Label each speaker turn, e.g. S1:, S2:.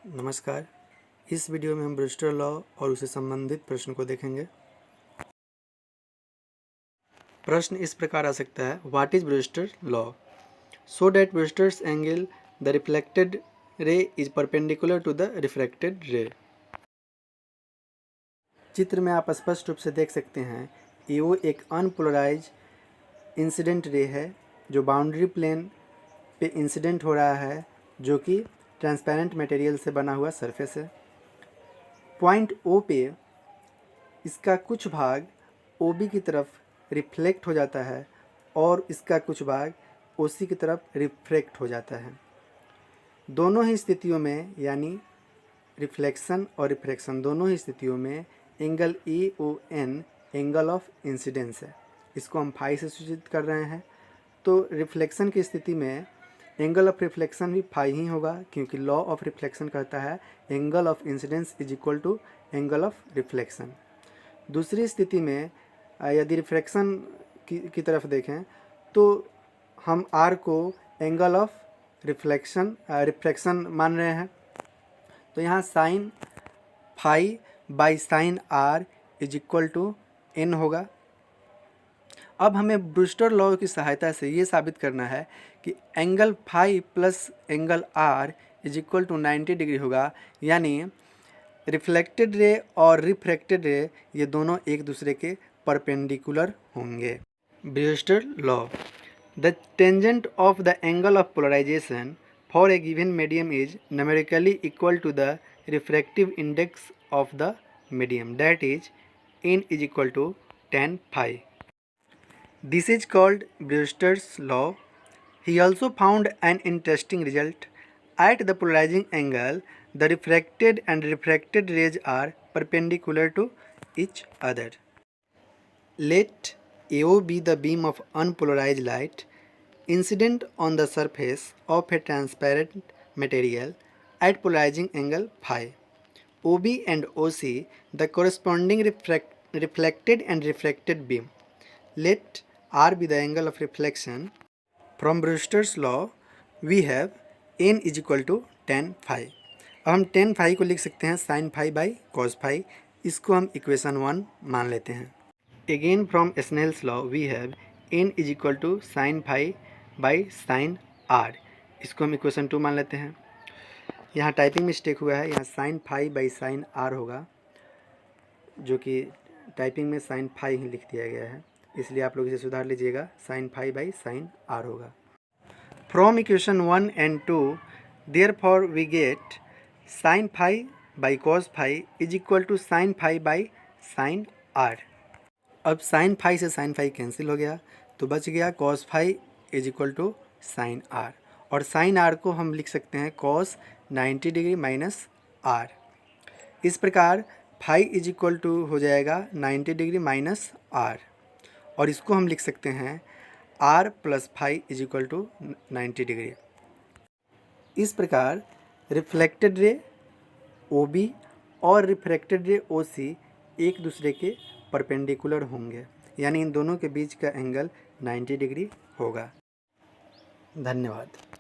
S1: नमस्कार। इस वीडियो में हम ब्रूस्टर लॉ और उससे संबंधित प्रश्न को देखेंगे। प्रश्न इस प्रकार आ सकता है, what is Brewster law? So that Brewster's angle the reflected ray is perpendicular to the refracted ray. चित्र में आप स्पष्ट रूप से देख सकते हैं, वो एक अनपोलराइज इंसिडेंट रे है जो बाउंड्री प्लेन पे इंसिडेंट हो रहा है, जो कि ट्रांसपेरेंट मटेरियल से बना हुआ सरफेस है। पॉइंट ओ पे इसका कुछ भाग ओ बी की तरफ रिफ्लेक्ट हो जाता है और इसका कुछ भाग ओ सी की तरफ रिफ्रैक्ट हो जाता है। दोनों ही स्थितियों में, यानी रिफ्लेक्शन और रिफ्रैक्शन दोनों ही स्थितियों में, angle A O N angle of incidence है। इसको हम फाई से सूचित कर रहे हैं। तो रिफ्लेक्शन की स्थिति में एंगल ऑफ रिफ्लेक्शन भी फाई ही होगा, क्योंकि लॉ ऑफ रिफ्लेक्शन कहता है angle of incidence is equal to angle of reflection. दूसरी स्थिति में यदि रिफ्रैक्शन की तरफ देखें तो हम आर को एंगल ऑफ रिफ्रैक्शन मान रहे हैं। तो यहाँ sine phi by sine r is equal to n होगा। अब हमें ब्रूस्टर लॉ की सहायता से ये साबित करना है कि angle phi plus angle r is equal to 90 degree होगा, यानी रिफ्लेक्टेड रे और रिफ्रैक्टेड रे ये दोनों एक दूसरे के परपेंडिकुलर होंगे। Brewster law, the tangent of the angle of polarisation for a given medium is numerically equal to the refractive index of the medium, that is n is equal to tan phi. This is called Brewster's law. He also found an interesting result. At the polarizing angle, the refracted and refracted rays are perpendicular to each other. Let AO be the beam of unpolarized light incident on the surface of a transparent material at polarizing angle phi. OB and OC the corresponding reflected and refracted beam. Let R be the angle of reflection. From Brewster's law we have n is equal to tan phi. अब हम tan phi को लिख सकते हैं sin phi by cos phi। इसको हम equation 1 मान लेते हैं। Again from Snell's law we have n is equal to sin phi by sin r। इसको हम इक्वेशन 2 मान लेते हैं। यहाँ टाइपिंग मिस्टेक हुआ है, यहाँ sine phi by sine r होगा, जो कि टाइपिंग में साइन फाई ही लिख दिया गया है, इसलिए आप लोग इसे सुधार लीजिएगा, sine phi by sine r होगा। From equation 1 and 2 therefore we get sine phi by cos phi is equal to sine phi by sine r. अब साइन फाई से साइन फाई कैंसिल हो गया, तो बच गया cos phi is equal to sine r, और sine r को हम लिख सकते हैं कॉस 90 डिग्री माइनस आर। इस प्रकार फाई इज इक्वल टू हो जाएगा 90 डिग्री माइनस आर, और इसको हम लिख सकते हैं r plus phi is equal to 90 degree. इस प्रकार रिफ्लेक्टेड रे ओ बी और रिफ्रैक्टेड रे ओ सी एक दूसरे के परपेंडिकुलर होंगे, यानी इन दोनों के बीच का एंगल 90 डिग्री होगा। धन्यवाद।